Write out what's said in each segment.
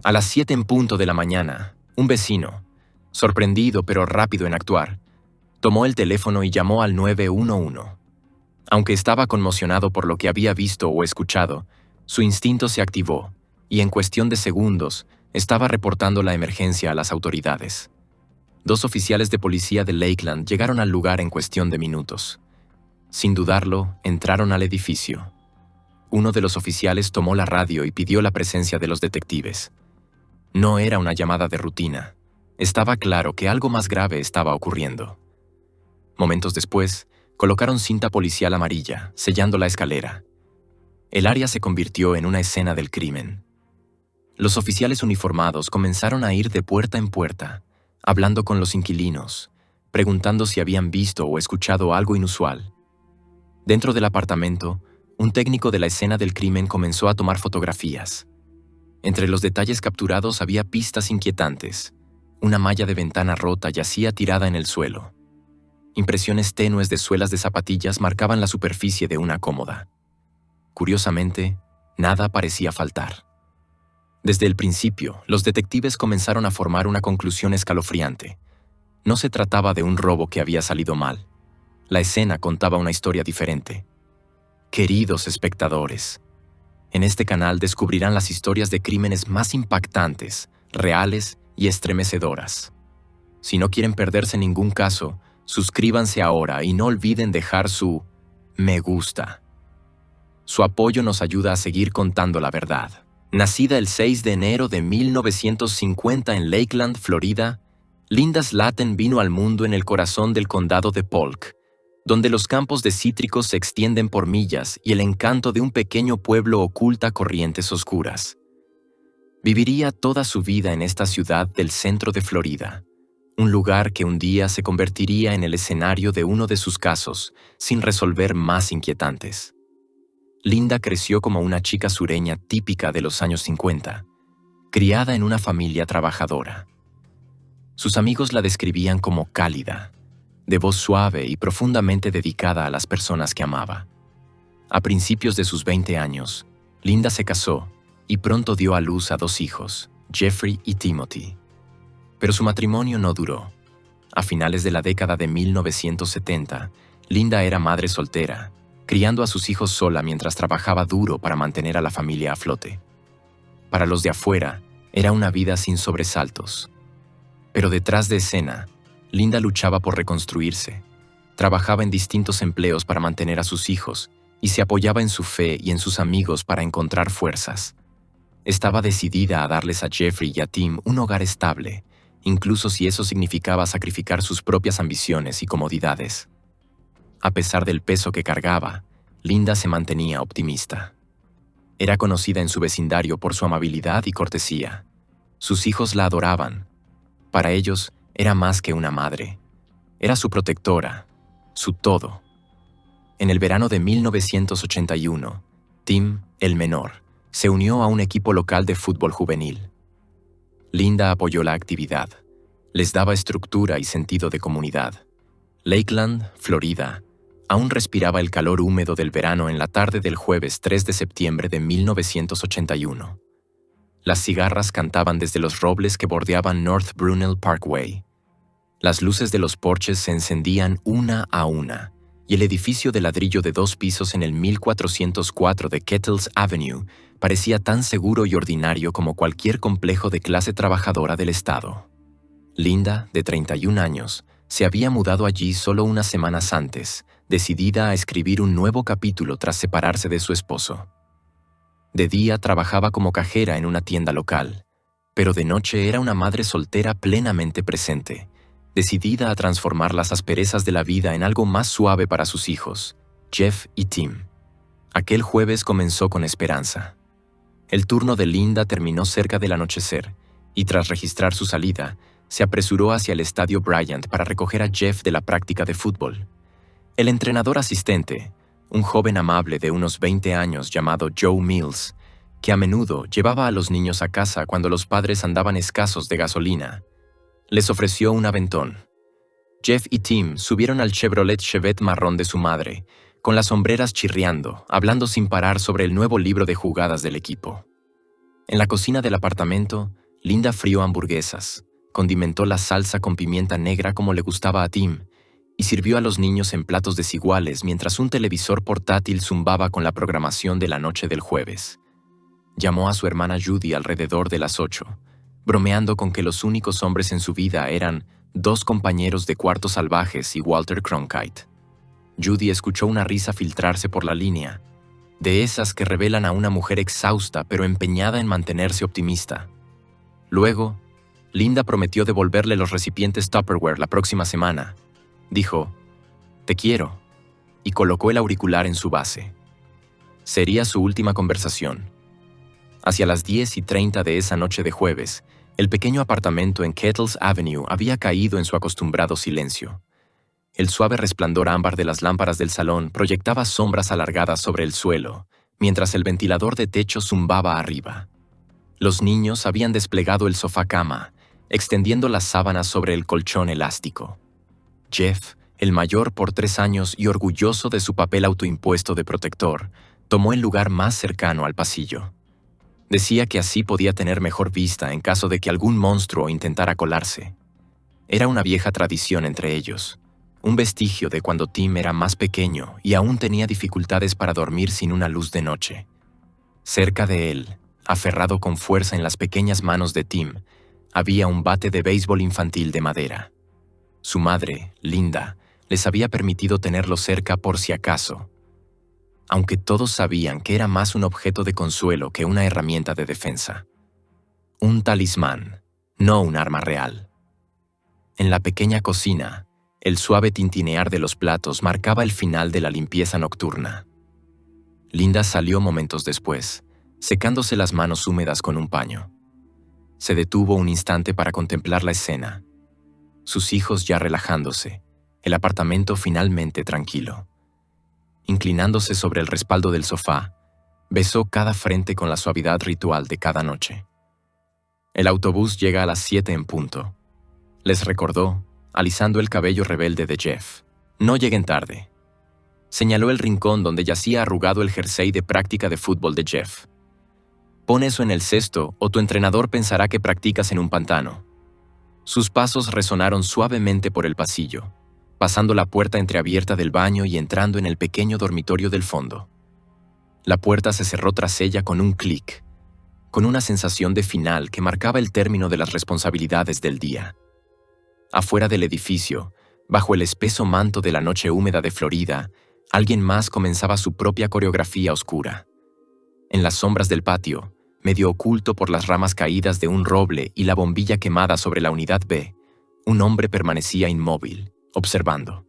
A las 7 en punto de la mañana, un vecino, sorprendido pero rápido en actuar, tomó el teléfono y llamó al 911. Aunque estaba conmocionado por lo que había visto o escuchado, su instinto se activó y en cuestión de segundos estaba reportando la emergencia a las autoridades. 2 oficiales de policía de Lakeland llegaron al lugar en cuestión de minutos. Sin dudarlo, entraron al edificio. Uno de los oficiales tomó la radio y pidió la presencia de los detectives. No era una llamada de rutina. Estaba claro que algo más grave estaba ocurriendo. Momentos después, colocaron cinta policial amarilla, sellando la escalera. El área se convirtió en una escena del crimen. Los oficiales uniformados comenzaron a ir de puerta en puerta, hablando con los inquilinos, preguntando si habían visto o escuchado algo inusual. Dentro del apartamento, un técnico de la escena del crimen comenzó a tomar fotografías. Entre los detalles capturados había pistas inquietantes. Una malla de ventana rota yacía tirada en el suelo. Impresiones tenues de suelas de zapatillas marcaban la superficie de una cómoda. Curiosamente, nada parecía faltar. Desde el principio, los detectives comenzaron a formar una conclusión escalofriante. No se trataba de un robo que había salido mal. La escena contaba una historia diferente. Queridos espectadores, en este canal descubrirán las historias de crímenes más impactantes, reales y estremecedoras. Si no quieren perderse ningún caso, suscríbanse ahora y no olviden dejar su me gusta. Su apoyo nos ayuda a seguir contando la verdad. Nacida el 6 de enero de 1950 en Lakeland, Florida, Linda Slatten vino al mundo en el corazón del condado de Polk, donde los campos de cítricos se extienden por millas y el encanto de un pequeño pueblo oculta corrientes oscuras. Viviría toda su vida en esta ciudad del centro de Florida, un lugar que un día se convertiría en el escenario de uno de sus casos, sin resolver más inquietantes. Linda creció como una chica sureña típica de los años 50, criada en una familia trabajadora. Sus amigos la describían como cálida, de voz suave y profundamente dedicada a las personas que amaba. A principios de sus 20 años, Linda se casó y pronto dio a luz a 2 hijos, Jeffrey y Timothy. Pero su matrimonio no duró. A finales de la década de 1970, Linda era madre soltera, criando a sus hijos sola mientras trabajaba duro para mantener a la familia a flote. Para los de afuera, era una vida sin sobresaltos. Pero detrás de escena, Linda luchaba por reconstruirse. Trabajaba en distintos empleos para mantener a sus hijos y se apoyaba en su fe y en sus amigos para encontrar fuerzas. Estaba decidida a darles a Jeffrey y a Tim un hogar estable, incluso si eso significaba sacrificar sus propias ambiciones y comodidades. A pesar del peso que cargaba, Linda se mantenía optimista. Era conocida en su vecindario por su amabilidad y cortesía. Sus hijos la adoraban. Para ellos, era más que una madre. Era su protectora, su todo. En el verano de 1981, Tim, el menor, se unió a un equipo local de fútbol juvenil. Linda apoyó la actividad. Les daba estructura y sentido de comunidad. Lakeland, Florida, aún respiraba el calor húmedo del verano en la tarde del jueves 3 de septiembre de 1981. Las cigarras cantaban desde los robles que bordeaban North Brunel Parkway. Las luces de los porches se encendían una a una, y el edificio de ladrillo de 2 pisos en el 1404 de Kettles Avenue parecía tan seguro y ordinario como cualquier complejo de clase trabajadora del estado. Linda, de 31 años, se había mudado allí solo unas semanas antes, decidida a escribir un nuevo capítulo tras separarse de su esposo. De día trabajaba como cajera en una tienda local, pero de noche era una madre soltera plenamente presente, decidida a transformar las asperezas de la vida en algo más suave para sus hijos, Jeff y Tim. Aquel jueves comenzó con esperanza. El turno de Linda terminó cerca del anochecer, y tras registrar su salida, se apresuró hacia el estadio Bryant para recoger a Jeff de la práctica de fútbol. El entrenador asistente, un joven amable de unos 20 años llamado Joe Mills, que a menudo llevaba a los niños a casa cuando los padres andaban escasos de gasolina, les ofreció un aventón. Jeff y Tim subieron al Chevrolet Chevette marrón de su madre, con las sombreras chirriando, hablando sin parar sobre el nuevo libro de jugadas del equipo. En la cocina del apartamento, Linda frió hamburguesas, condimentó la salsa con pimienta negra como le gustaba a Tim, y sirvió a los niños en platos desiguales mientras un televisor portátil zumbaba con la programación de la noche del jueves. Llamó a su hermana Judy alrededor de las 8, bromeando con que los únicos hombres en su vida eran 2 compañeros de cuarto salvajes y Walter Cronkite. Judy escuchó una risa filtrarse por la línea, de esas que revelan a una mujer exhausta pero empeñada en mantenerse optimista. Luego, Linda prometió devolverle los recipientes Tupperware la próxima semana. Dijo, «Te quiero», y colocó el auricular en su base. Sería su última conversación. Hacia las 10:30 de esa noche de jueves, el pequeño apartamento en Kettles Avenue había caído en su acostumbrado silencio. El suave resplandor ámbar de las lámparas del salón proyectaba sombras alargadas sobre el suelo, mientras el ventilador de techo zumbaba arriba. Los niños habían desplegado el sofá-cama, extendiendo las sábanas sobre el colchón elástico. Jeff, el mayor por 3 años y orgulloso de su papel autoimpuesto de protector, tomó el lugar más cercano al pasillo. Decía que así podía tener mejor vista en caso de que algún monstruo intentara colarse. Era una vieja tradición entre ellos, un vestigio de cuando Tim era más pequeño y aún tenía dificultades para dormir sin una luz de noche. Cerca de él, aferrado con fuerza en las pequeñas manos de Tim, había un bate de béisbol infantil de madera. Su madre, Linda, les había permitido tenerlo cerca por si acaso, aunque todos sabían que era más un objeto de consuelo que una herramienta de defensa. Un talismán, no un arma real. En la pequeña cocina, el suave tintinear de los platos marcaba el final de la limpieza nocturna. Linda salió momentos después, secándose las manos húmedas con un paño. Se detuvo un instante para contemplar la escena. Sus hijos ya relajándose, el apartamento finalmente tranquilo. Inclinándose sobre el respaldo del sofá, besó cada frente con la suavidad ritual de cada noche. El autobús llega a las 7 en punto. Les recordó, alisando el cabello rebelde de Jeff. No lleguen tarde. Señaló el rincón donde yacía arrugado el jersey de práctica de fútbol de Jeff. Pon eso en el cesto o tu entrenador pensará que practicas en un pantano. Sus pasos resonaron suavemente por el pasillo, pasando la puerta entreabierta del baño y entrando en el pequeño dormitorio del fondo. La puerta se cerró tras ella con un clic, con una sensación de final que marcaba el término de las responsabilidades del día. Afuera del edificio, bajo el espeso manto de la noche húmeda de Florida, alguien más comenzaba su propia coreografía oscura. En las sombras del patio, medio oculto por las ramas caídas de un roble y la bombilla quemada sobre la unidad B, un hombre permanecía inmóvil, observando.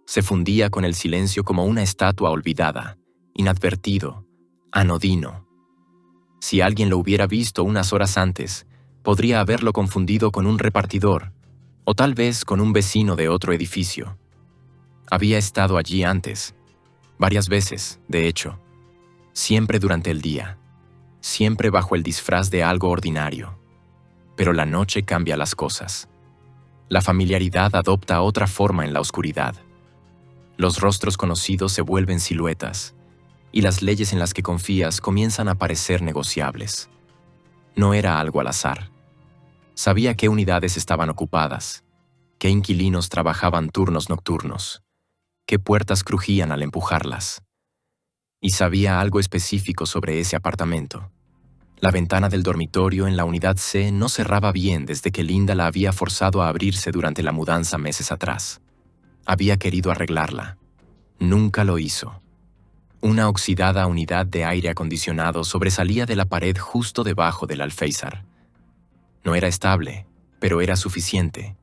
Se fundía con el silencio como una estatua olvidada, inadvertido, anodino. Si alguien lo hubiera visto unas horas antes, podría haberlo confundido con un repartidor, o tal vez con un vecino de otro edificio. Había estado allí antes, varias veces, de hecho, siempre durante el día, siempre bajo el disfraz de algo ordinario. Pero la noche cambia las cosas. La familiaridad adopta otra forma en la oscuridad. Los rostros conocidos se vuelven siluetas, y las leyes en las que confías comienzan a parecer negociables. No era algo al azar. Sabía qué unidades estaban ocupadas, qué inquilinos trabajaban turnos nocturnos, qué puertas crujían al empujarlas. Y sabía algo específico sobre ese apartamento. La ventana del dormitorio en la unidad C no cerraba bien desde que Linda la había forzado a abrirse durante la mudanza meses atrás. Había querido arreglarla. Nunca lo hizo. Una oxidada unidad de aire acondicionado sobresalía de la pared justo debajo del alféizar. No era estable, pero era suficiente.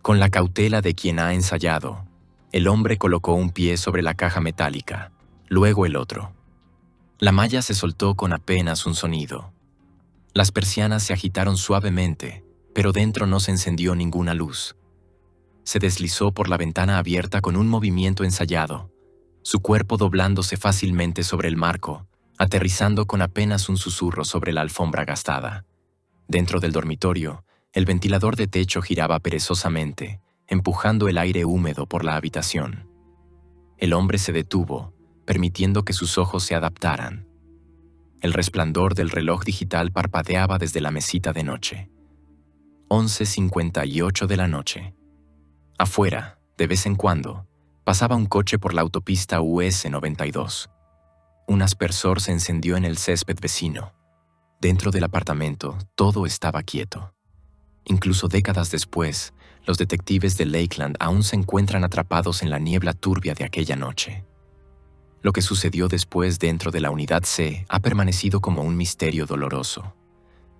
Con la cautela de quien ha ensayado, el hombre colocó un pie sobre la caja metálica, luego el otro. La malla se soltó con apenas un sonido. Las persianas se agitaron suavemente, pero dentro no se encendió ninguna luz. Se deslizó por la ventana abierta con un movimiento ensayado, su cuerpo doblándose fácilmente sobre el marco, aterrizando con apenas un susurro sobre la alfombra gastada. Dentro del dormitorio, el ventilador de techo giraba perezosamente, empujando el aire húmedo por la habitación. El hombre se detuvo, permitiendo que sus ojos se adaptaran. El resplandor del reloj digital parpadeaba desde la mesita de noche. 11:58 de la noche. Afuera, de vez en cuando, pasaba un coche por la autopista US 92. Un aspersor se encendió en el césped vecino. Dentro del apartamento, todo estaba quieto. Incluso décadas después, los detectives de Lakeland aún se encuentran atrapados en la niebla turbia de aquella noche. Lo que sucedió después dentro de la Unidad C ha permanecido como un misterio doloroso,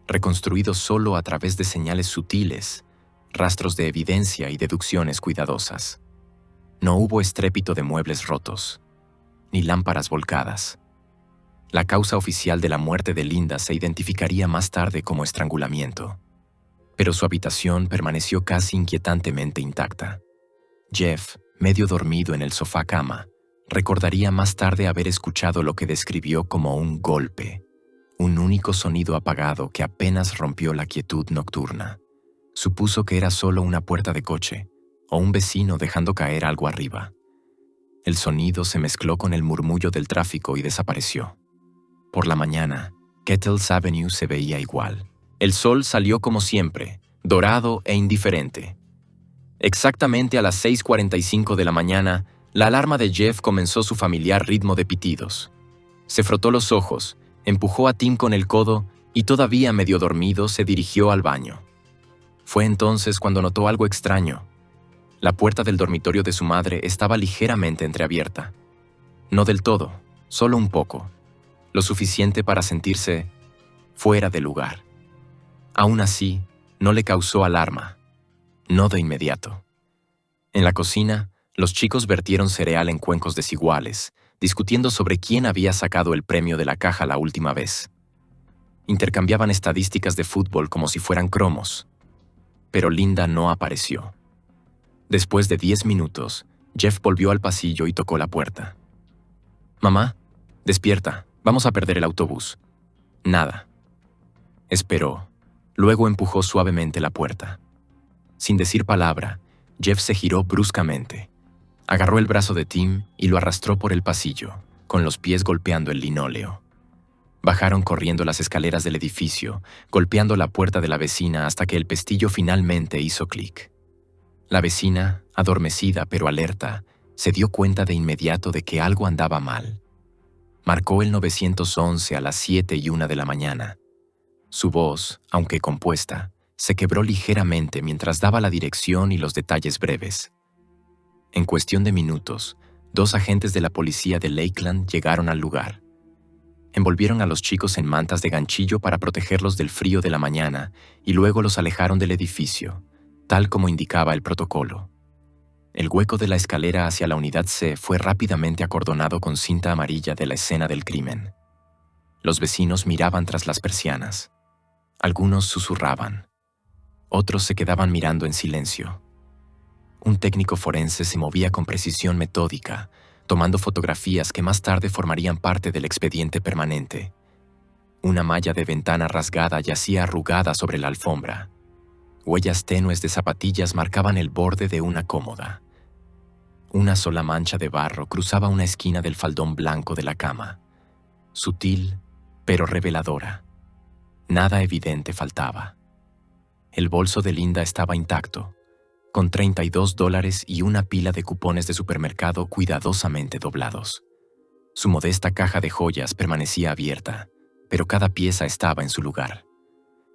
reconstruido solo a través de señales sutiles, rastros de evidencia y deducciones cuidadosas. No hubo estrépito de muebles rotos, ni lámparas volcadas. La causa oficial de la muerte de Linda se identificaría más tarde como estrangulamiento, pero su habitación permaneció casi inquietantemente intacta. Jeff, medio dormido en el sofá-cama, recordaría más tarde haber escuchado lo que describió como un golpe, un único sonido apagado que apenas rompió la quietud nocturna. Supuso que era solo una puerta de coche o un vecino dejando caer algo arriba. El sonido se mezcló con el murmullo del tráfico y desapareció. Por la mañana, Kettles Avenue se veía igual. El sol salió como siempre, dorado e indiferente. Exactamente a las 6:45 de la mañana, la alarma de Jeff comenzó su familiar ritmo de pitidos. Se frotó los ojos, empujó a Tim con el codo y todavía medio dormido se dirigió al baño. Fue entonces cuando notó algo extraño. La puerta del dormitorio de su madre estaba ligeramente entreabierta. No del todo, solo un poco. Lo suficiente para sentirse fuera de lugar. Aún así, no le causó alarma. No de inmediato. En la cocina, los chicos vertieron cereal en cuencos desiguales, discutiendo sobre quién había sacado el premio de la caja la última vez. Intercambiaban estadísticas de fútbol como si fueran cromos. Pero Linda no apareció. Después de 10 minutos, Jeff volvió al pasillo y tocó la puerta. «Mamá, despierta, vamos a perder el autobús». Nada. Esperó. Luego empujó suavemente la puerta. Sin decir palabra, Jeff se giró bruscamente. Agarró el brazo de Tim y lo arrastró por el pasillo, con los pies golpeando el linóleo. Bajaron corriendo las escaleras del edificio, golpeando la puerta de la vecina hasta que el pestillo finalmente hizo clic. La vecina, adormecida pero alerta, se dio cuenta de inmediato de que algo andaba mal. Marcó el 911 a las 7:01 de la mañana. Su voz, aunque compuesta, se quebró ligeramente mientras daba la dirección y los detalles breves. En cuestión de minutos, 2 agentes de la policía de Lakeland llegaron al lugar. Envolvieron a los chicos en mantas de ganchillo para protegerlos del frío de la mañana y luego los alejaron del edificio, tal como indicaba el protocolo. El hueco de la escalera hacia la unidad C fue rápidamente acordonado con cinta amarilla de la escena del crimen. Los vecinos miraban tras las persianas. Algunos susurraban. Otros se quedaban mirando en silencio. Un técnico forense se movía con precisión metódica, tomando fotografías que más tarde formarían parte del expediente permanente. Una malla de ventana rasgada yacía arrugada sobre la alfombra. Huellas tenues de zapatillas marcaban el borde de una cómoda. Una sola mancha de barro cruzaba una esquina del faldón blanco de la cama. Sutil, pero reveladora. Nada evidente faltaba. El bolso de Linda estaba intacto, con $32 y una pila de cupones de supermercado cuidadosamente doblados. Su modesta caja de joyas permanecía abierta, pero cada pieza estaba en su lugar.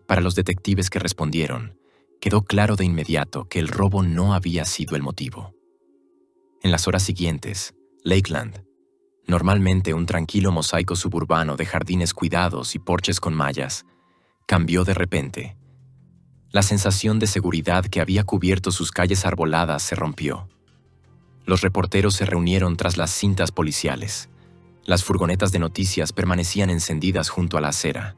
Para los detectives que respondieron, quedó claro de inmediato que el robo no había sido el motivo. En las horas siguientes, Lakeland, normalmente un tranquilo mosaico suburbano de jardines cuidados y porches con mallas, cambió de repente. La sensación de seguridad que había cubierto sus calles arboladas se rompió. Los reporteros se reunieron tras las cintas policiales. Las furgonetas de noticias permanecían encendidas junto a la acera.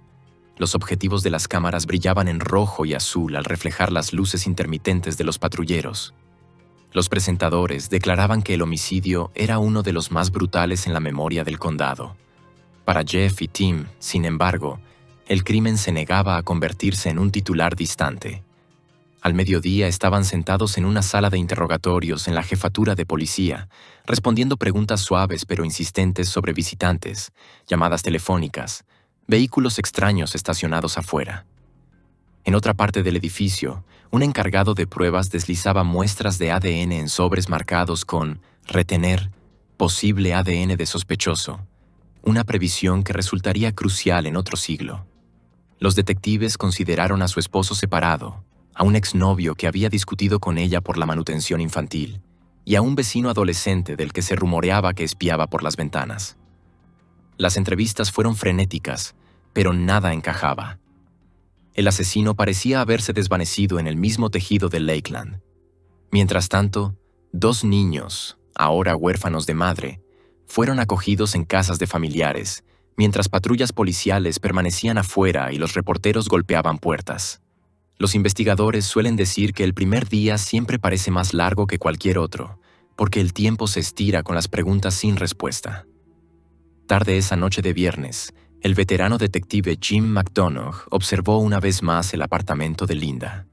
Los objetivos de las cámaras brillaban en rojo y azul al reflejar las luces intermitentes de los patrulleros. Los presentadores declaraban que el homicidio era uno de los más brutales en la memoria del condado. Para Jeff y Tim, sin embargo, el crimen se negaba a convertirse en un titular distante. Al mediodía estaban sentados en una sala de interrogatorios en la jefatura de policía, respondiendo preguntas suaves pero insistentes sobre visitantes, llamadas telefónicas, vehículos extraños estacionados afuera. En otra parte del edificio, un encargado de pruebas deslizaba muestras de ADN en sobres marcados con «retener posible ADN de sospechoso», una previsión que resultaría crucial en otro siglo. Los detectives consideraron a su esposo separado, a un exnovio que había discutido con ella por la manutención infantil y a un vecino adolescente del que se rumoreaba que espiaba por las ventanas. Las entrevistas fueron frenéticas, pero nada encajaba. El asesino parecía haberse desvanecido en el mismo tejido de Lakeland. Mientras tanto, 2 niños, ahora huérfanos de madre, fueron acogidos en casas de familiares, mientras patrullas policiales permanecían afuera y los reporteros golpeaban puertas. Los investigadores suelen decir que el primer día siempre parece más largo que cualquier otro, porque el tiempo se estira con las preguntas sin respuesta. Tarde esa noche de viernes, el veterano detective Jim McDonough observó una vez más el apartamento de Linda.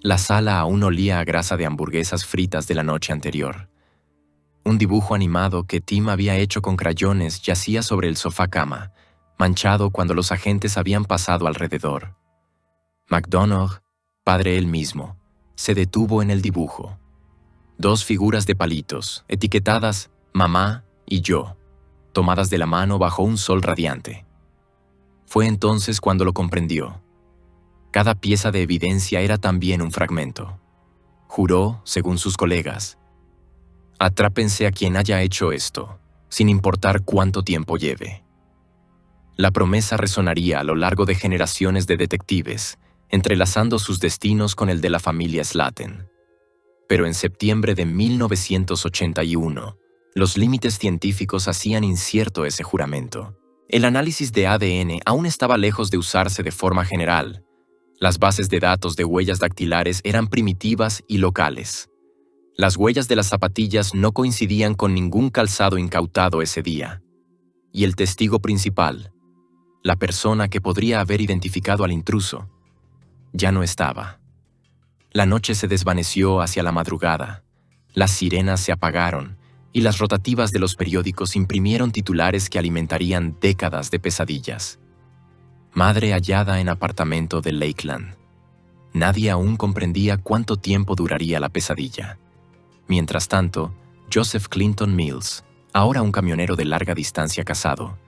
La sala aún olía a grasa de hamburguesas fritas de la noche anterior. Un dibujo animado que Tim había hecho con crayones yacía sobre el sofá-cama, manchado cuando los agentes habían pasado alrededor. McDonough, padre él mismo, se detuvo en el dibujo. 2 figuras de palitos, etiquetadas «Mamá» y «Yo», tomadas de la mano bajo un sol radiante. Fue entonces cuando lo comprendió. Cada pieza de evidencia era también un fragmento. Juró, según sus colegas: «Atrápense a quien haya hecho esto, sin importar cuánto tiempo lleve». La promesa resonaría a lo largo de generaciones de detectives, entrelazando sus destinos con el de la familia Slaten. Pero en septiembre de 1981, los límites científicos hacían incierto ese juramento. El análisis de ADN aún estaba lejos de usarse de forma general. Las bases de datos de huellas dactilares eran primitivas y locales. Las huellas de las zapatillas no coincidían con ningún calzado incautado ese día. Y el testigo principal, la persona que podría haber identificado al intruso, ya no estaba. La noche se desvaneció hacia la madrugada. Las sirenas se apagaron y las rotativas de los periódicos imprimieron titulares que alimentarían décadas de pesadillas. Madre hallada en apartamento de Lakeland. Nadie aún comprendía cuánto tiempo duraría la pesadilla. Mientras tanto, Joseph Clinton Mills, ahora un camionero de larga distancia casado,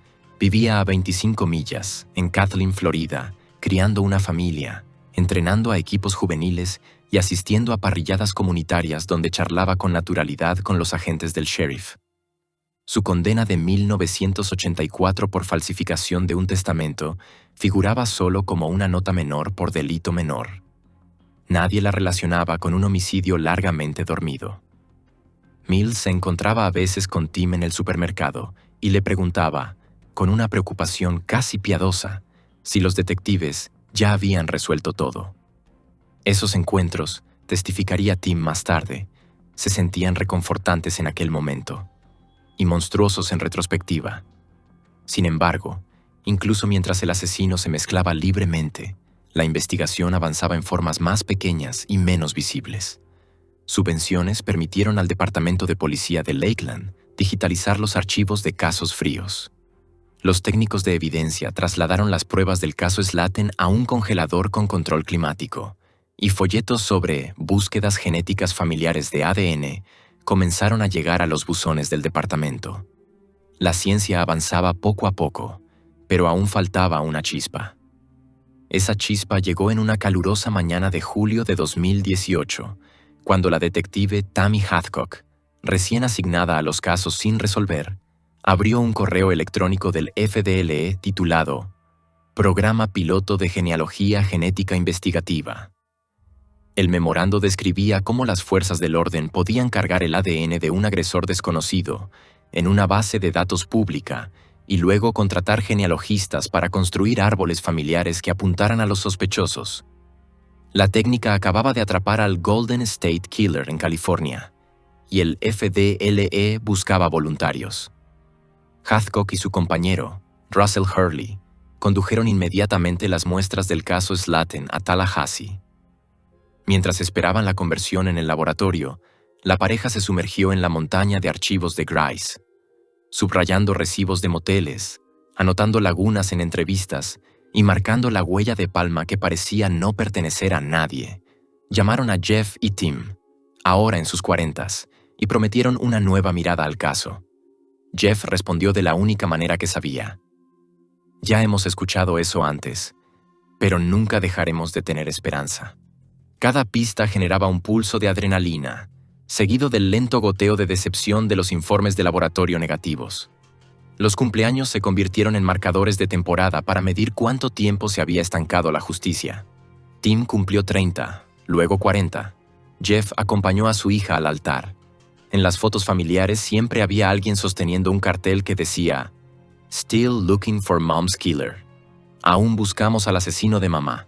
vivía a 25 millas, en Kathleen, Florida, criando una familia, entrenando a equipos juveniles y asistiendo a parrilladas comunitarias donde charlaba con naturalidad con los agentes del sheriff. Su condena de 1984 por falsificación de un testamento figuraba solo como una nota menor por delito menor. Nadie la relacionaba con un homicidio largamente dormido. Mills se encontraba a veces con Tim en el supermercado y le preguntaba, con una preocupación casi piadosa, si los detectives ya habían resuelto todo. Esos encuentros, testificaría Tim más tarde, se sentían reconfortantes en aquel momento y monstruosos en retrospectiva. Sin embargo, incluso mientras el asesino se mezclaba libremente, la investigación avanzaba en formas más pequeñas y menos visibles. Subvenciones permitieron al Departamento de Policía de Lakeland digitalizar los archivos de casos fríos. Los técnicos de evidencia trasladaron las pruebas del caso Slaten a un congelador con control climático, y folletos sobre búsquedas genéticas familiares de ADN comenzaron a llegar a los buzones del departamento. La ciencia avanzaba poco a poco, pero aún faltaba una chispa. Esa chispa llegó en una calurosa mañana de julio de 2018, cuando la detective Tammy Hathcock, recién asignada a los casos sin resolver, abrió un correo electrónico del FDLE titulado Programa Piloto de Genealogía Genética Investigativa. El memorando describía cómo las fuerzas del orden podían cargar el ADN de un agresor desconocido en una base de datos pública y luego contratar genealogistas para construir árboles familiares que apuntaran a los sospechosos. La técnica acababa de atrapar al Golden State Killer en California, y el FDLE buscaba voluntarios. Hathcock y su compañero, Russell Hurley, condujeron inmediatamente las muestras del caso Slaten a Tallahassee. Mientras esperaban la conversión en el laboratorio, la pareja se sumergió en la montaña de archivos de Grice, subrayando recibos de moteles, anotando lagunas en entrevistas y marcando la huella de palma que parecía no pertenecer a nadie. Llamaron a Jeff y Tim, ahora en sus 40s, y prometieron una nueva mirada al caso. Jeff respondió de la única manera que sabía. Ya hemos escuchado eso antes, pero nunca dejaremos de tener esperanza. Cada pista generaba un pulso de adrenalina, seguido del lento goteo de decepción de los informes de laboratorio negativos. Los cumpleaños se convirtieron en marcadores de temporada para medir cuánto tiempo se había estancado la justicia. Tim cumplió 30, luego 40. Jeff acompañó a su hija al altar. En las fotos familiares siempre había alguien sosteniendo un cartel que decía «Still looking for mom's killer». Aún buscamos al asesino de mamá.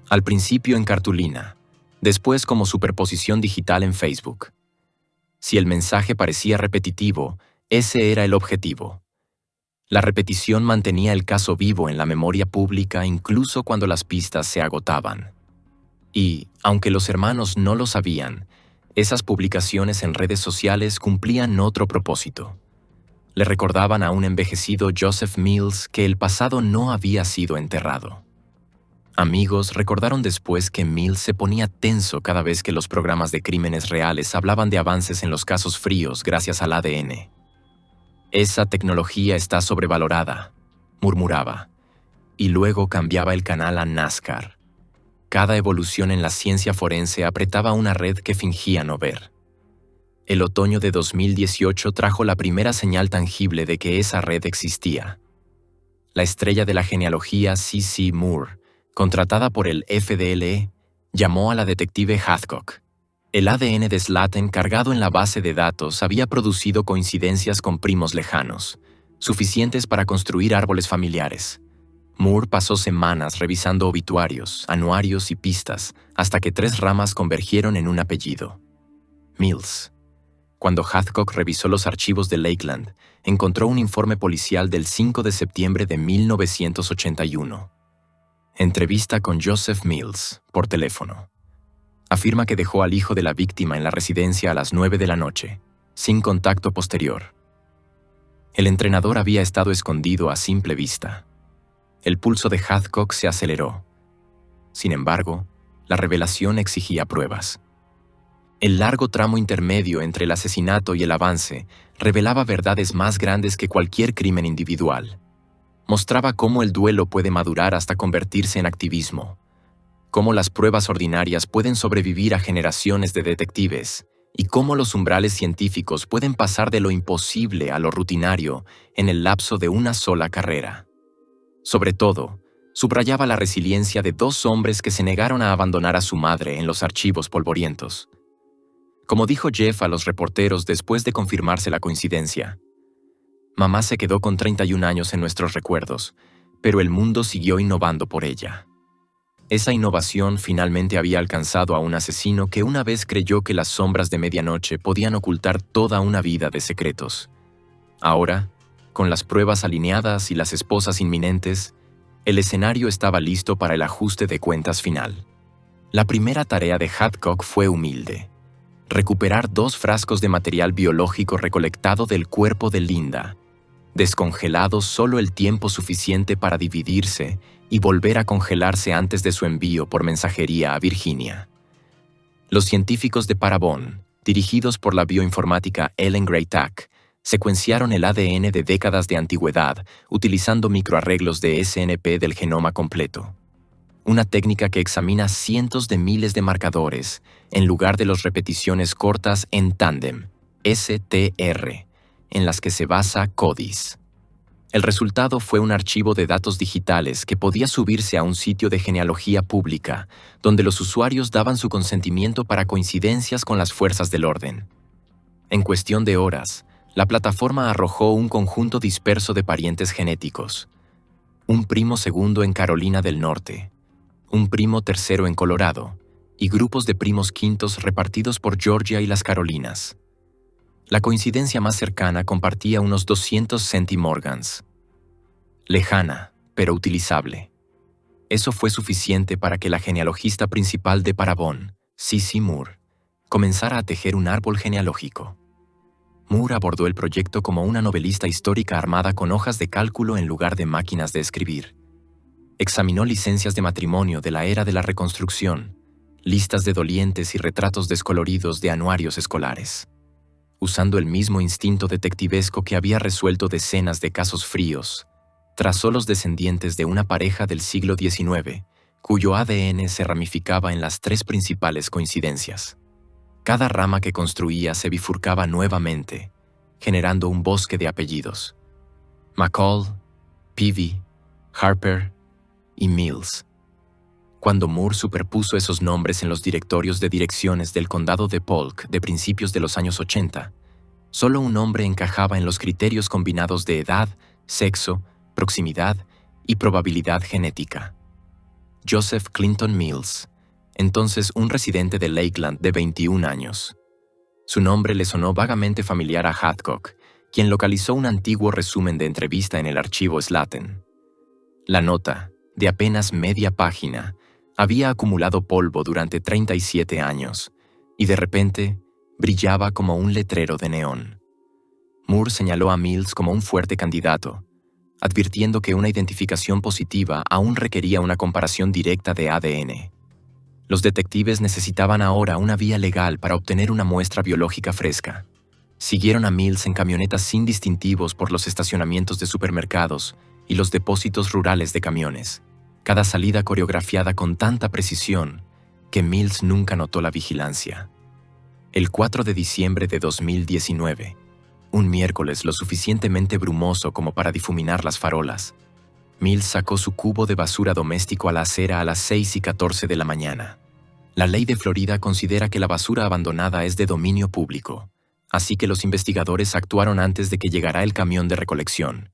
Al principio en cartulina, después como superposición digital en Facebook. Si el mensaje parecía repetitivo, ese era el objetivo. La repetición mantenía el caso vivo en la memoria pública incluso cuando las pistas se agotaban. Y, aunque los hermanos no lo sabían, esas publicaciones en redes sociales cumplían otro propósito. Le recordaban a un envejecido Joseph Mills que el pasado no había sido enterrado. Amigos recordaron después que Mills se ponía tenso cada vez que los programas de crímenes reales hablaban de avances en los casos fríos gracias al ADN. «Esa tecnología está sobrevalorada», murmuraba, y luego cambiaba el canal a NASCAR. Cada evolución en la ciencia forense apretaba una red que fingía no ver. El otoño de 2018 trajo la primera señal tangible de que esa red existía. La estrella de la genealogía C.C. Moore, contratada por el FDLE, llamó a la detective Hathcock. El ADN de Slaten cargado en la base de datos había producido coincidencias con primos lejanos, suficientes para construir árboles familiares. Moore pasó semanas revisando obituarios, anuarios y pistas, hasta que 3 ramas convergieron en un apellido: Mills. Cuando Hathcock revisó los archivos de Lakeland, encontró un informe policial del 5 de septiembre de 1981. Entrevista con Joseph Mills, por teléfono. Afirma que dejó al hijo de la víctima en la residencia a las 9 de la noche, sin contacto posterior. El entrenador había estado escondido a simple vista. El pulso de Hathcock se aceleró. Sin embargo, la revelación exigía pruebas. El largo tramo intermedio entre el asesinato y el avance revelaba verdades más grandes que cualquier crimen individual. Mostraba cómo el duelo puede madurar hasta convertirse en activismo, cómo las pruebas ordinarias pueden sobrevivir a generaciones de detectives y cómo los umbrales científicos pueden pasar de lo imposible a lo rutinario en el lapso de una sola carrera. Sobre todo, subrayaba la resiliencia de 2 hombres que se negaron a abandonar a su madre en los archivos polvorientos. Como dijo Jeff a los reporteros después de confirmarse la coincidencia, «Mamá se quedó con 31 años en nuestros recuerdos, pero el mundo siguió innovando por ella». Esa innovación finalmente había alcanzado a un asesino que una vez creyó que las sombras de medianoche podían ocultar toda una vida de secretos. Ahora, con las pruebas alineadas y las esposas inminentes, el escenario estaba listo para el ajuste de cuentas final. La primera tarea de Hathcock fue humilde: recuperar 2 frascos de material biológico recolectado del cuerpo de Linda, descongelado solo el tiempo suficiente para dividirse y volver a congelarse antes de su envío por mensajería a Virginia. Los científicos de Parabon, dirigidos por la bioinformática Ellen Gray Tack, secuenciaron el ADN de décadas de antigüedad utilizando microarreglos de SNP del genoma completo. Una técnica que examina cientos de miles de marcadores en lugar de las repeticiones cortas en tándem, STR, en las que se basa CODIS. El resultado fue un archivo de datos digitales que podía subirse a un sitio de genealogía pública, donde los usuarios daban su consentimiento para coincidencias con las fuerzas del orden. En cuestión de horas, la plataforma arrojó un conjunto disperso de parientes genéticos: un primo segundo en Carolina del Norte, un primo tercero en Colorado, y grupos de primos quintos repartidos por Georgia y las Carolinas. La coincidencia más cercana compartía unos 200 centimorgans. Lejana, pero utilizable. Eso fue suficiente para que la genealogista principal de Parabon, C.C. Moore, comenzara a tejer un árbol genealógico. Moore abordó el proyecto como una novelista histórica armada con hojas de cálculo en lugar de máquinas de escribir. Examinó licencias de matrimonio de la era de la Reconstrucción, listas de dolientes y retratos descoloridos de anuarios escolares. Usando el mismo instinto detectivesco que había resuelto decenas de casos fríos, trazó los descendientes de una pareja del siglo XIX, cuyo ADN se ramificaba en las 3 principales coincidencias. Cada rama que construía se bifurcaba nuevamente, generando un bosque de apellidos: McCall, Peavy, Harper y Mills. Cuando Moore superpuso esos nombres en los directorios de direcciones del condado de Polk de principios de los años 80, solo un nombre encajaba en los criterios combinados de edad, sexo, proximidad y probabilidad genética: Joseph Clinton Mills, entonces un residente de Lakeland de 21 años. Su nombre le sonó vagamente familiar a Hathcock, quien localizó un antiguo resumen de entrevista en el archivo Slatten. La nota, de apenas media página, había acumulado polvo durante 37 años, y de repente brillaba como un letrero de neón. Moore señaló a Mills como un fuerte candidato, advirtiendo que una identificación positiva aún requería una comparación directa de ADN. Los detectives necesitaban ahora una vía legal para obtener una muestra biológica fresca. Siguieron a Mills en camionetas sin distintivos por los estacionamientos de supermercados y los depósitos rurales de camiones, cada salida coreografiada con tanta precisión que Mills nunca notó la vigilancia. El 4 de diciembre de 2019, un miércoles lo suficientemente brumoso como para difuminar las farolas, Mills sacó su cubo de basura doméstico a la acera a las 6:14 de la mañana. La ley de Florida considera que la basura abandonada es de dominio público, así que los investigadores actuaron antes de que llegara el camión de recolección.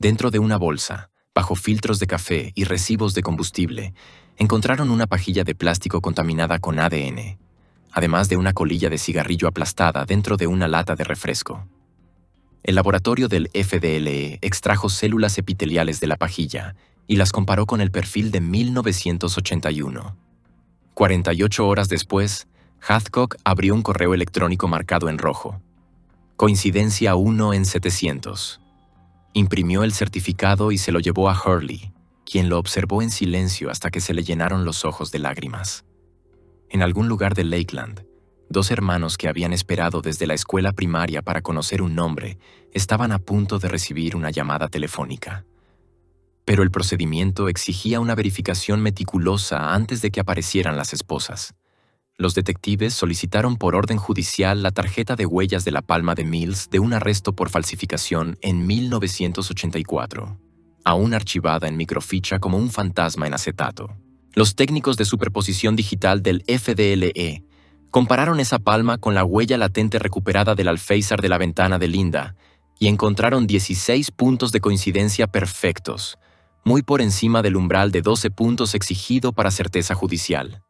Dentro de una bolsa, bajo filtros de café y recibos de combustible, encontraron una pajilla de plástico contaminada con ADN, además de una colilla de cigarrillo aplastada dentro de una lata de refresco. El laboratorio del FDLE extrajo células epiteliales de la pajilla y las comparó con el perfil de 1981. 48 horas después, Hathcock abrió un correo electrónico marcado en rojo: coincidencia 1 en 700. Imprimió el certificado y se lo llevó a Hurley, quien lo observó en silencio hasta que se le llenaron los ojos de lágrimas. En algún lugar de Lakeland, 2 hermanos que habían esperado desde la escuela primaria para conocer un nombre estaban a punto de recibir una llamada telefónica. Pero el procedimiento exigía una verificación meticulosa antes de que aparecieran las esposas. Los detectives solicitaron por orden judicial la tarjeta de huellas de la palma de Mills de un arresto por falsificación en 1984, aún archivada en microficha como un fantasma en acetato. Los técnicos de superposición digital del FDLE compararon esa palma con la huella latente recuperada del alféizar de la ventana de Linda y encontraron 16 puntos de coincidencia perfectos, muy por encima del umbral de 12 puntos exigido para certeza judicial.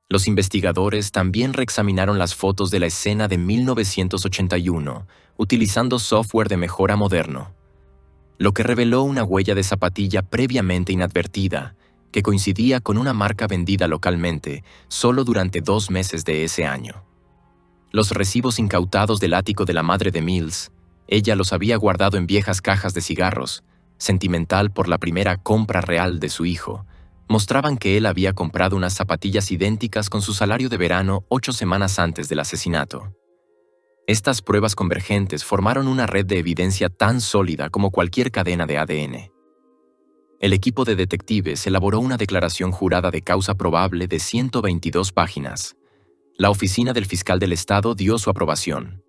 Los investigadores también reexaminaron las fotos de la escena de 1981, utilizando software de mejora moderno, lo que reveló una huella de zapatilla previamente inadvertida, que coincidía con una marca vendida localmente solo durante 2 meses de ese año. Los recibos incautados del ático de la madre de Mills, ella los había guardado en viejas cajas de cigarros, sentimental por la primera compra real de su hijo, mostraban que él había comprado unas zapatillas idénticas con su salario de verano 8 semanas antes del asesinato. Estas pruebas convergentes formaron una red de evidencia tan sólida como cualquier cadena de ADN. El equipo de detectives elaboró una declaración jurada de causa probable de 122 páginas. La oficina del fiscal del estado dio su aprobación.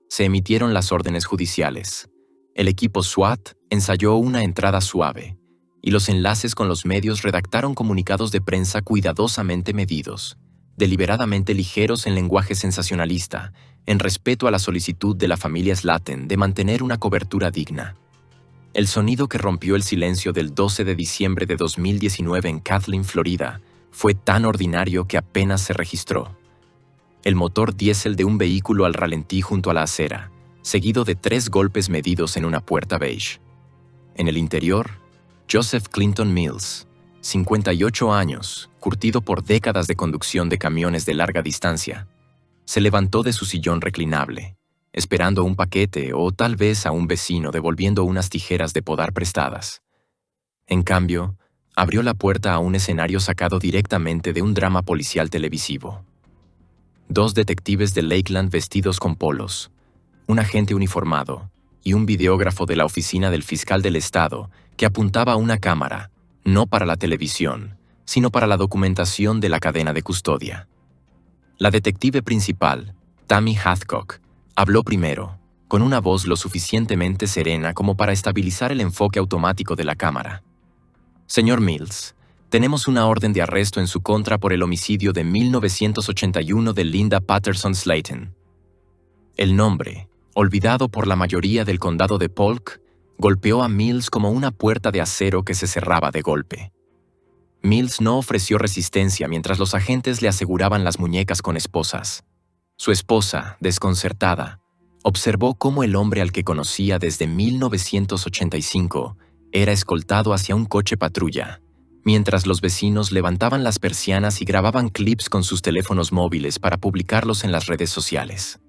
Se emitieron las órdenes judiciales. El equipo SWAT ensayó una entrada suave, y los enlaces con los medios redactaron comunicados de prensa cuidadosamente medidos, deliberadamente ligeros en lenguaje sensacionalista, en respeto a la solicitud de la familia Slatten de mantener una cobertura digna. El sonido que rompió el silencio del 12 de diciembre de 2019 en Kathleen, Florida, fue tan ordinario que apenas se registró. El motor diésel de un vehículo al ralentí junto a la acera, seguido de 3 golpes medidos en una puerta beige. En el interior, Joseph Clinton Mills, 58 años, curtido por décadas de conducción de camiones de larga distancia, se levantó de su sillón reclinable, esperando un paquete o tal vez a un vecino devolviendo unas tijeras de podar prestadas. En cambio, abrió la puerta a un escenario sacado directamente de un drama policial televisivo. 2 detectives de Lakeland vestidos con polos, un agente uniformado y un videógrafo de la oficina del fiscal del estado que apuntaba a una cámara, no para la televisión, sino para la documentación de la cadena de custodia. La detective principal, Tammy Hathcock, habló primero, con una voz lo suficientemente serena como para estabilizar el enfoque automático de la cámara. Señor Mills, tenemos una orden de arresto en su contra por el homicidio de 1981 de Linda Patterson Slayton. El nombre, olvidado por la mayoría del condado de Polk, golpeó a Mills como una puerta de acero que se cerraba de golpe. Mills no ofreció resistencia mientras los agentes le aseguraban las muñecas con esposas. Su esposa, desconcertada, observó cómo el hombre al que conocía desde 1985 era escoltado hacia un coche patrulla, mientras los vecinos levantaban las persianas y grababan clips con sus teléfonos móviles para publicarlos en las redes sociales.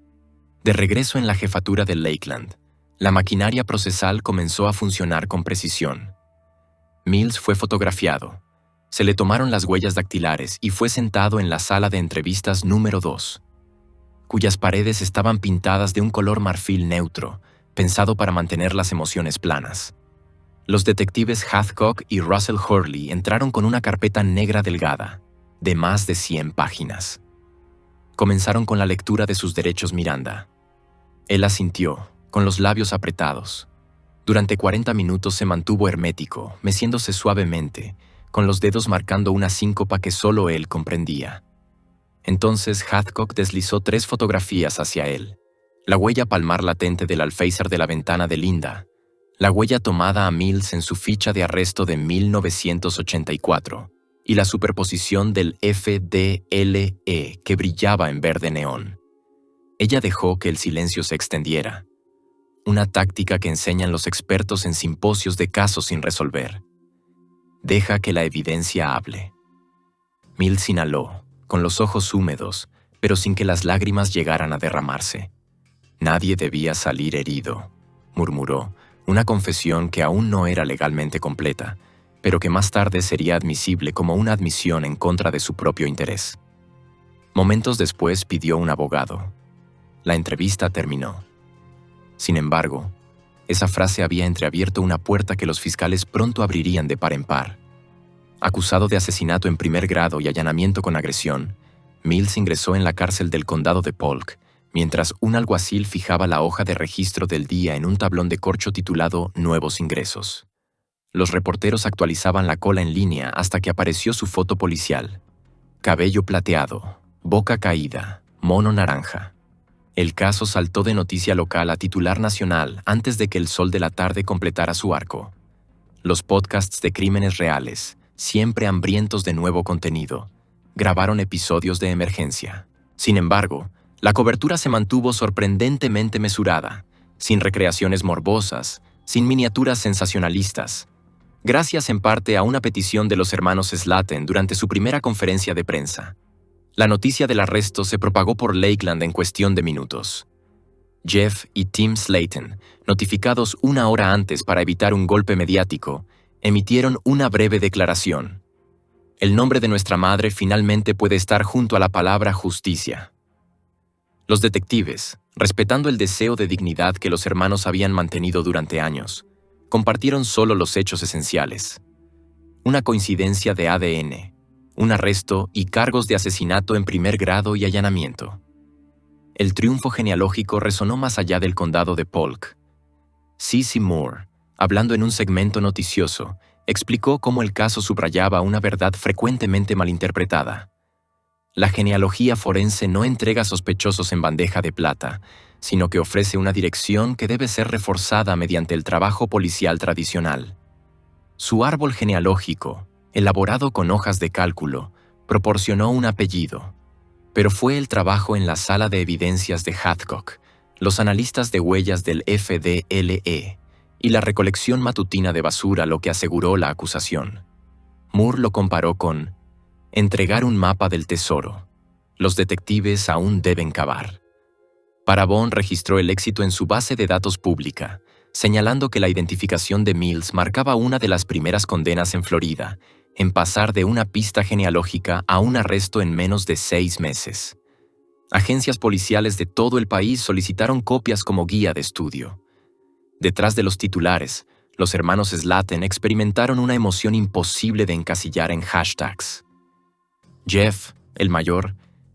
De regreso en la jefatura de Lakeland, la maquinaria procesal comenzó a funcionar con precisión. Mills fue fotografiado, se le tomaron las huellas dactilares y fue sentado en la sala de entrevistas número 2, cuyas paredes estaban pintadas de un color marfil neutro, pensado para mantener las emociones planas. Los detectives Hathcock y Russell Hurley entraron con una carpeta negra delgada, de más de 100 páginas. Comenzaron con la lectura de sus derechos Miranda. Él asintió, con los labios apretados. Durante 40 minutos se mantuvo hermético, meciéndose suavemente, con los dedos marcando una síncopa que solo él comprendía. Entonces Hathcock deslizó 3 fotografías hacia él. La huella palmar latente del alféizar de la ventana de Linda, la huella tomada a Mills en su ficha de arresto de 1984 y la superposición del FDLE que brillaba en verde neón. Ella dejó que el silencio se extendiera, una táctica que enseñan los expertos en simposios de casos sin resolver. Deja que la evidencia hable. Mills inhaló, con los ojos húmedos, pero sin que las lágrimas llegaran a derramarse. Nadie debía salir herido, murmuró, una confesión que aún no era legalmente completa, pero que más tarde sería admisible como una admisión en contra de su propio interés. Momentos después pidió un abogado. La entrevista terminó. Sin embargo, esa frase había entreabierto una puerta que los fiscales pronto abrirían de par en par. Acusado de asesinato en primer grado y allanamiento con agresión, Mills ingresó en la cárcel del condado de Polk, mientras un alguacil fijaba la hoja de registro del día en un tablón de corcho titulado Nuevos ingresos. Los reporteros actualizaban la cola en línea hasta que apareció su foto policial. Cabello plateado, boca caída, mono naranja. El caso saltó de noticia local a titular nacional antes de que el sol de la tarde completara su arco. Los podcasts de crímenes reales, siempre hambrientos de nuevo contenido, grabaron episodios de emergencia. Sin embargo, la cobertura se mantuvo sorprendentemente mesurada, sin recreaciones morbosas, sin miniaturas sensacionalistas, gracias en parte a una petición de los hermanos Slaten durante su primera conferencia de prensa. La noticia del arresto se propagó por Lakeland en cuestión de minutos. Jeff y Tim Slayton, notificados una hora antes para evitar un golpe mediático, emitieron una breve declaración. El nombre de nuestra madre finalmente puede estar junto a la palabra justicia. Los detectives, respetando el deseo de dignidad que los hermanos habían mantenido durante años, compartieron solo los hechos esenciales. Una coincidencia de ADN, un arresto y cargos de asesinato en primer grado y allanamiento. El triunfo genealógico resonó más allá del condado de Polk. Cece Moore, hablando en un segmento noticioso, explicó cómo el caso subrayaba una verdad frecuentemente malinterpretada. La genealogía forense no entrega sospechosos en bandeja de plata, sino que ofrece una dirección que debe ser reforzada mediante el trabajo policial tradicional. Su árbol genealógico, elaborado con hojas de cálculo, proporcionó un apellido, pero fue el trabajo en la sala de evidencias de Hathcock, los analistas de huellas del FDLE y la recolección matutina de basura lo que aseguró la acusación. Moore lo comparó con entregar un mapa del tesoro. Los detectives aún deben cavar. Parabon registró el éxito en su base de datos pública, señalando que la identificación de Mills marcaba una de las primeras condenas en Florida, en pasar de una pista genealógica a un arresto en menos de 6 meses. Agencias policiales de todo el país solicitaron copias como guía de estudio. Detrás de los titulares, los hermanos Slaten experimentaron una emoción imposible de encasillar en hashtags. Jeff, el mayor,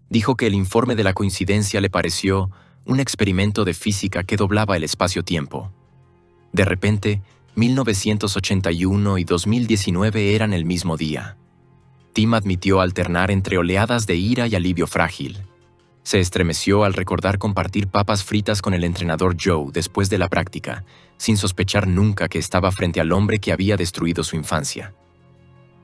dijo que el informe de la coincidencia le pareció un experimento de física que doblaba el espacio-tiempo. De repente, 1981 y 2019 eran el mismo día. Tim admitió alternar entre oleadas de ira y alivio frágil. Se estremeció al recordar compartir papas fritas con el entrenador Joe después de la práctica, sin sospechar nunca que estaba frente al hombre que había destruido su infancia.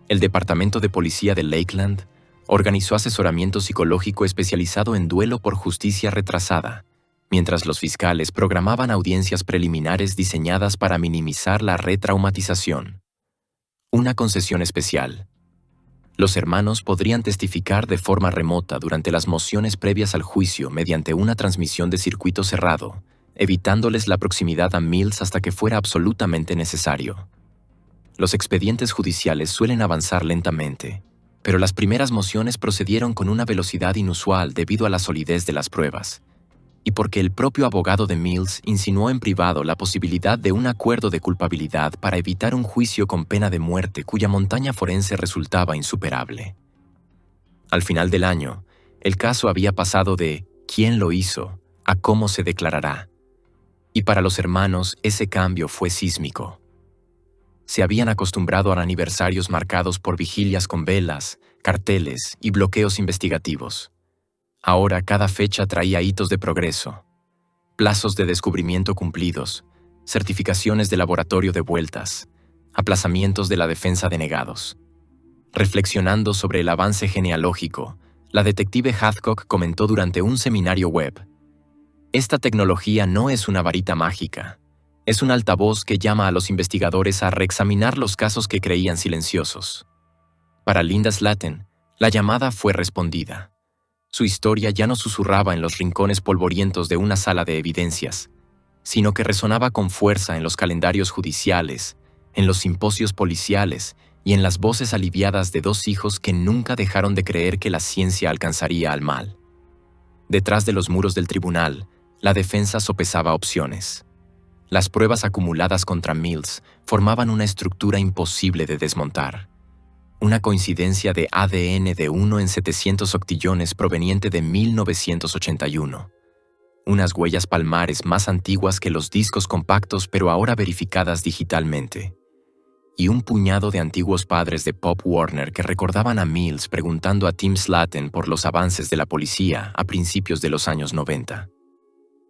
El Departamento de Policía de Lakeland organizó asesoramiento psicológico especializado en duelo por justicia retrasada, mientras los fiscales programaban audiencias preliminares diseñadas para minimizar la retraumatización. Una concesión especial. Los hermanos podrían testificar de forma remota durante las mociones previas al juicio mediante una transmisión de circuito cerrado, evitándoles la proximidad a Mills hasta que fuera absolutamente necesario. Los expedientes judiciales suelen avanzar lentamente, pero las primeras mociones procedieron con una velocidad inusual debido a la solidez de las pruebas, y porque el propio abogado de Mills insinuó en privado la posibilidad de un acuerdo de culpabilidad para evitar un juicio con pena de muerte cuya montaña forense resultaba insuperable. Al final del año, el caso había pasado de «¿quién lo hizo?» a «¿cómo se declarará?». Y para los hermanos ese cambio fue sísmico. Se habían acostumbrado a aniversarios marcados por vigilias con velas, carteles y bloqueos investigativos. Ahora cada fecha traía hitos de progreso, plazos de descubrimiento cumplidos, certificaciones de laboratorio devueltas, aplazamientos de la defensa denegados. Reflexionando sobre el avance genealógico, la detective Hathcock comentó durante un seminario web: «Esta tecnología no es una varita mágica, es un altavoz que llama a los investigadores a reexaminar los casos que creían silenciosos». Para Linda Slaten, la llamada fue respondida. Su historia ya no susurraba en los rincones polvorientos de una sala de evidencias, sino que resonaba con fuerza en los calendarios judiciales, en los simposios policiales y en las voces aliviadas de 2 hijos que nunca dejaron de creer que la ciencia alcanzaría al mal. Detrás de los muros del tribunal, la defensa sopesaba opciones. Las pruebas acumuladas contra Mills formaban una estructura imposible de desmontar. Una coincidencia de ADN de 1 en 700 octillones proveniente de 1981. Unas huellas palmares más antiguas que los discos compactos pero ahora verificadas digitalmente. Y un puñado de antiguos padres de Pop Warner que recordaban a Mills preguntando a Tim Slaten por los avances de la policía a principios de los años 90.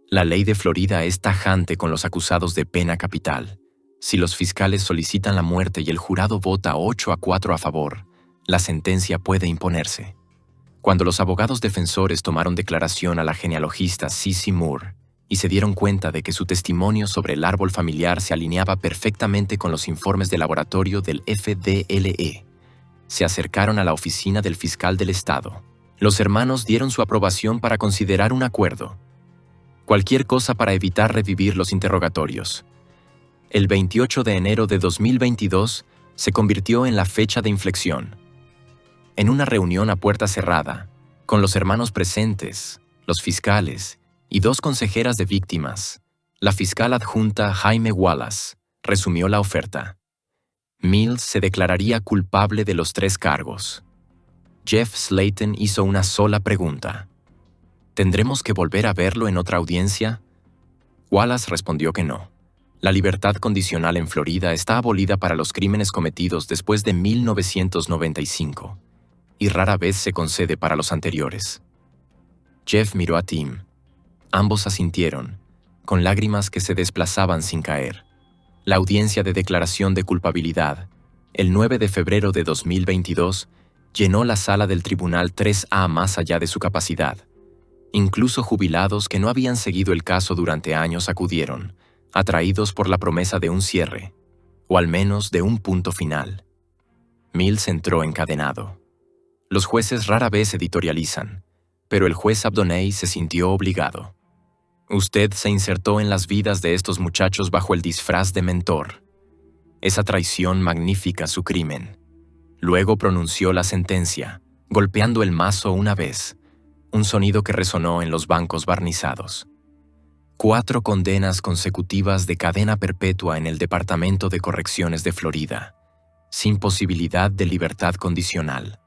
La ley de Florida es tajante con los acusados de pena capital. Si los fiscales solicitan la muerte y el jurado vota 8-4 a favor, la sentencia puede imponerse. Cuando los abogados defensores tomaron declaración a la genealogista Cissy Moore y se dieron cuenta de que su testimonio sobre el árbol familiar se alineaba perfectamente con los informes de laboratorio del FDLE, se acercaron a la oficina del fiscal del estado. Los hermanos dieron su aprobación para considerar un acuerdo. Cualquier cosa para evitar revivir los interrogatorios. El 28 de enero de 2022 se convirtió en la fecha de inflexión. En una reunión a puerta cerrada, con los hermanos presentes, los fiscales y 2 consejeras de víctimas, la fiscal adjunta Jaime Wallace resumió la oferta. Mills se declararía culpable de los 3 cargos. Jeff Slaten hizo una sola pregunta: ¿tendremos que volver a verlo en otra audiencia? Wallace respondió que no. La libertad condicional en Florida está abolida para los crímenes cometidos después de 1995 y rara vez se concede para los anteriores. Jeff miró a Tim. Ambos asintieron, con lágrimas que se desplazaban sin caer. La audiencia de declaración de culpabilidad, el 9 de febrero de 2022, llenó la sala del Tribunal 3A más allá de su capacidad. Incluso jubilados que no habían seguido el caso durante años acudieron, atraídos por la promesa de un cierre, o al menos de un punto final. Mills entró encadenado. Los jueces rara vez editorializan, pero el juez Abdoney se sintió obligado. Usted se insertó en las vidas de estos muchachos bajo el disfraz de mentor. Esa traición magnifica su crimen. Luego pronunció la sentencia, golpeando el mazo una vez, un sonido que resonó en los bancos barnizados. 4 condenas consecutivas de cadena perpetua en el Departamento de Correcciones de Florida, sin posibilidad de libertad condicional.